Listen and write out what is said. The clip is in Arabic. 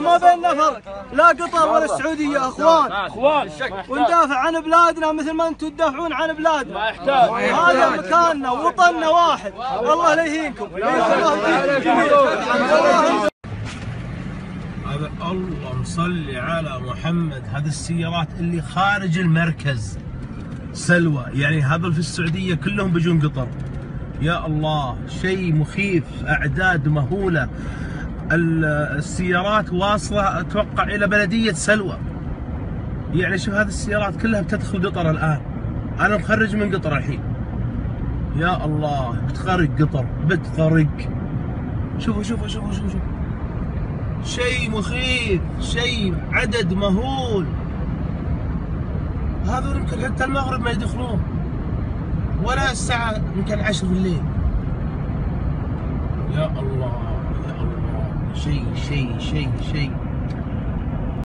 الله ما بيننا فرق، لا قطر ولا السعوديه، اخوان وندافع عن بلادنا مثل ما انتم تدافعون عن بلادنا. ما يحتاج، هذا مكاننا وطننا واحد. الله لا يهينكم. هذا اللهم صل على محمد. هذه السيارات اللي خارج المركز سلوى، يعني هذول في السعوديه كلهم بيجون قطر. يا الله شيء مخيف، اعداد مهوله. السيارات واصله اتوقع الى بلديه سلوى. يعني شوف هذه السيارات كلها بتدخل قطر الان. انا مخرج من قطر الحين. يا الله بتغرق قطر، بتغرق. شوفوا شوفوا شوفوا شوفوا، شيء مخيف، شيء عدد مهول. هذول يمكن حتى المغرب ما يدخلون، ولا الساعة يمكن 10 بالليل. يا الله يا الله، شيء شيء شيء شيء